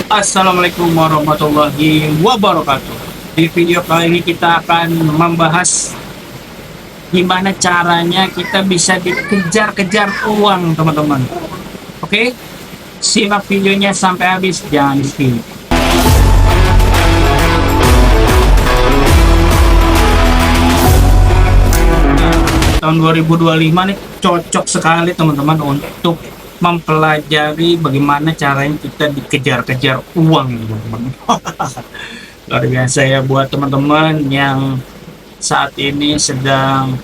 Assalamualaikum warahmatullahi wabarakatuh. Di video kali ini kita akan membahas gimana caranya kita bisa dikejar-kejar uang, teman-teman. Oke, simak videonya sampai habis, jangan di-skip. Tahun 2025 nih cocok sekali teman-teman untuk mempelajari bagaimana caranya kita dikejar-kejar uang, teman-teman. Luar biasa ya buat teman-teman yang saat ini sedang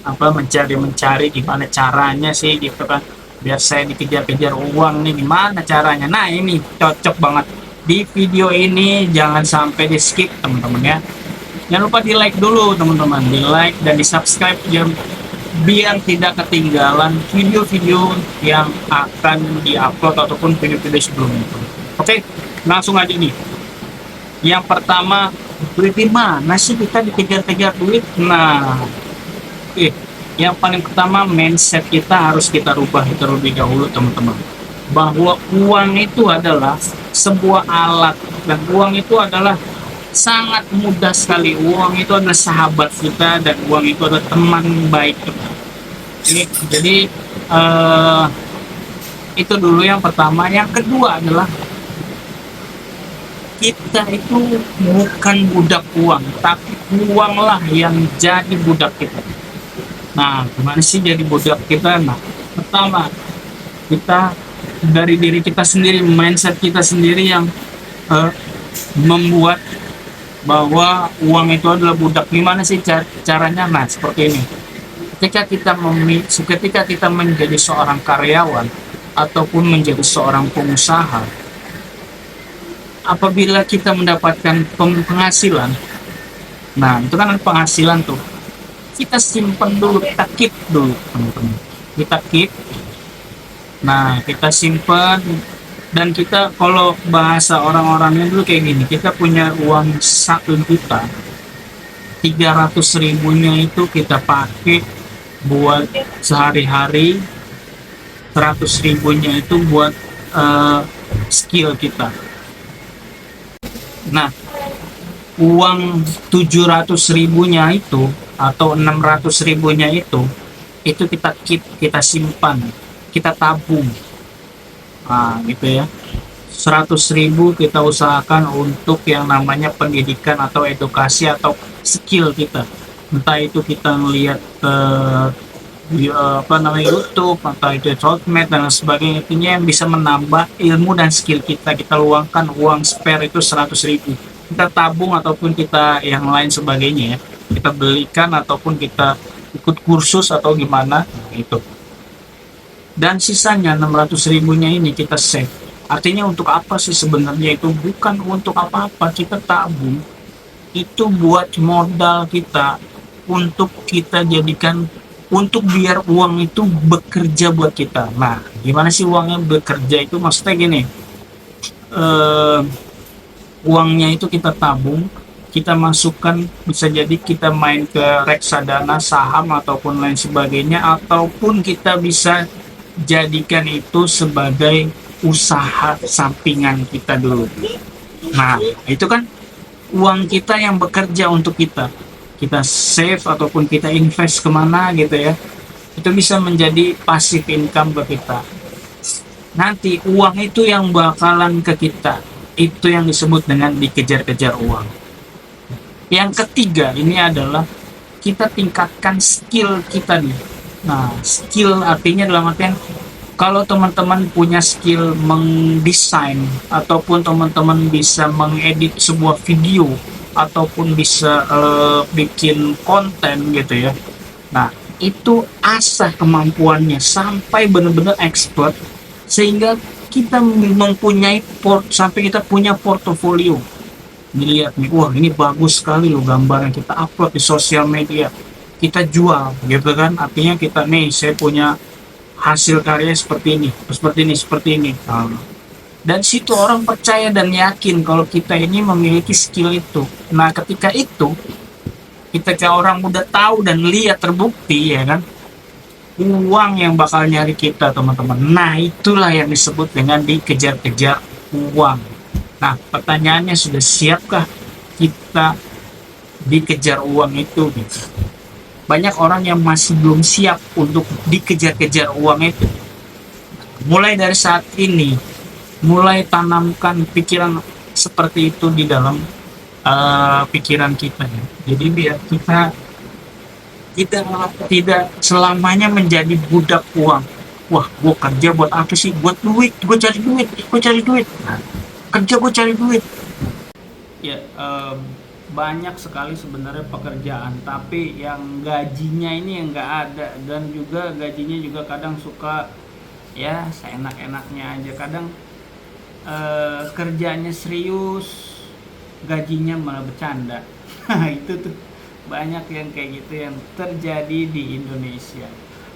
mencari gimana caranya sih gitu kan, biar saya dikejar-kejar uang nih, gimana caranya. Nah, ini cocok banget di video ini, jangan sampai di skip teman-teman ya. Jangan lupa di like dulu teman-teman, di like dan di subscribe biar tidak ketinggalan video-video yang akan diupload ataupun video-video sebelumnya. Oke, langsung aja nih. Yang pertama, duit di mana sih kita dikejar-kejar duit? Nah, yang paling pertama, mindset kita harus kita rubah terlebih dahulu teman-teman, bahwa uang itu adalah sebuah alat, dan uang itu adalah sangat mudah sekali. Uang itu adalah sahabat kita, dan uang itu adalah teman baik kita. Jadi itu dulu yang pertama. Yang kedua adalah kita itu bukan budak uang, tapi uanglah yang jadi budak kita. Nah, gimana sih jadi budak kita? Nah, pertama, kita dari diri kita sendiri, mindset kita sendiri yang membuat bahwa uang itu adalah budak. Gimana sih caranya? Nah, seperti ini. Ketika kita menjadi seorang karyawan ataupun menjadi seorang pengusaha, apabila kita mendapatkan penghasilan, nah itu kan penghasilan tuh, kita simpan dulu, kita keep dulu teman-teman, kita keep. Nah, kita simpan, dan kita, kalau bahasa orang-orangnya dulu kayak gini, kita punya uang 1 juta, 300 ribunya itu kita pakai buat sehari-hari, 100 ribunya itu buat skill kita. Nah, uang 700 ribunya itu atau 600 ribunya itu kita keep, kita simpan, kita tabung. Nah, gitu ya. 100 ribu kita usahakan untuk yang namanya pendidikan atau edukasi atau skill kita. Entah itu kita melihat YouTube, atau itu Sosmed dan sebagainya, intinya yang bisa menambah ilmu dan skill kita. Kita luangkan uang spare itu 100 ribu, kita tabung ataupun kita yang lain sebagainya ya, kita belikan ataupun kita ikut kursus atau gimana itu. Dan sisanya 600 ribunya ini kita save. Artinya untuk apa sih sebenarnya? Itu bukan untuk apa-apa, kita tabung itu buat modal kita, untuk kita jadikan, untuk biar uang itu bekerja buat kita. Nah, gimana sih uangnya bekerja itu? Maksudnya gini, uangnya itu kita tabung, kita masukkan, bisa jadi kita main ke reksadana, saham ataupun lain sebagainya, ataupun kita bisa jadikan itu sebagai usaha sampingan kita dulu. Nah, itu kan uang kita yang bekerja untuk kita save ataupun kita invest kemana gitu ya, itu bisa menjadi passive income buat kita. Nanti uang itu yang bakalan ke kita, itu yang disebut dengan dikejar-kejar uang. Yang ketiga ini adalah kita tingkatkan skill kita nih. Nah, skill artinya dalam artian, kalau teman-teman punya skill mendesain, ataupun teman-teman bisa mengedit sebuah video, ataupun bisa bikin konten gitu ya. Nah, itu asah kemampuannya sampai benar-benar expert, sehingga kita mempunyai sampai kita punya portofolio. Dilihat nih, wah ini bagus sekali loh gambar yang kita upload di sosial media, kita jual gitu kan. Artinya kita nih, saya punya hasil karya seperti ini, seperti ini, seperti ini. Dan situ orang percaya dan yakin kalau kita ini memiliki skill itu. Nah, ketika orang udah tahu dan lihat terbukti ya kan, uang yang bakal nyari kita teman-teman. Nah, itulah yang disebut dengan dikejar-kejar uang. Nah, pertanyaannya, sudah siapkah kita dikejar uang itu gitu? Banyak orang yang masih belum siap untuk dikejar-kejar uang itu. Mulai dari saat ini, mulai tanamkan pikiran seperti itu di dalam pikiran kita ya. Jadi biar kita tidak tidak selamanya menjadi budak uang. Wah, gue kerja buat apa sih? Buat duit, gue cari duit, gue cari duit. Nah, kerja gue cari duit. Ya, banyak sekali sebenarnya pekerjaan, tapi yang gajinya ini yang nggak ada, dan juga gajinya juga kadang suka ya seenak-enaknya aja. Kadang kerjanya serius, gajinya malah bercanda. Nah, itu tuh banyak yang kayak gitu yang terjadi di Indonesia.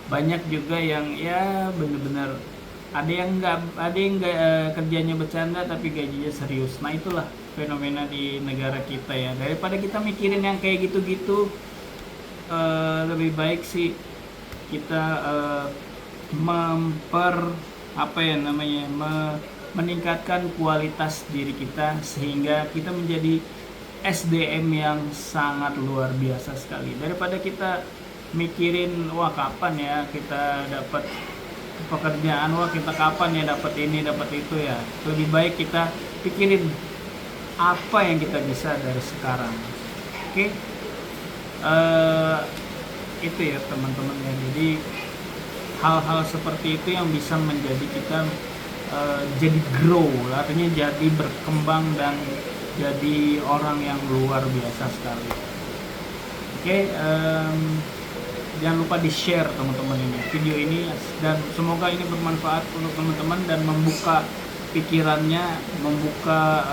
Banyak juga yang ya bener-bener ada yang nggak, kerjanya bercanda tapi gajinya serius. Nah, itulah fenomena di negara kita ya. Daripada kita mikirin yang kayak gitu-gitu, lebih baik sih kita memper apa ya namanya meningkatkan kualitas diri kita sehingga kita menjadi SDM yang sangat luar biasa sekali. Daripada kita mikirin wah kapan ya kita dapat pekerjaan, wah kita kapan ya dapat ini dapat itu ya, lebih baik kita pikirin apa yang kita bisa dari sekarang. Oke. eh, itu ya teman-teman ya, jadi hal-hal seperti itu yang bisa menjadi kita jadi grow, artinya jadi berkembang dan jadi orang yang luar biasa sekali. Oke, jangan lupa di share teman-teman ini video ini, dan semoga ini bermanfaat untuk teman-teman dan membuka pikirannya, membuka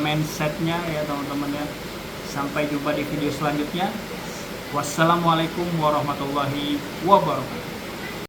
mindsetnya ya teman-teman ya. Sampai jumpa di video selanjutnya. Wassalamualaikum warahmatullahi wabarakatuh.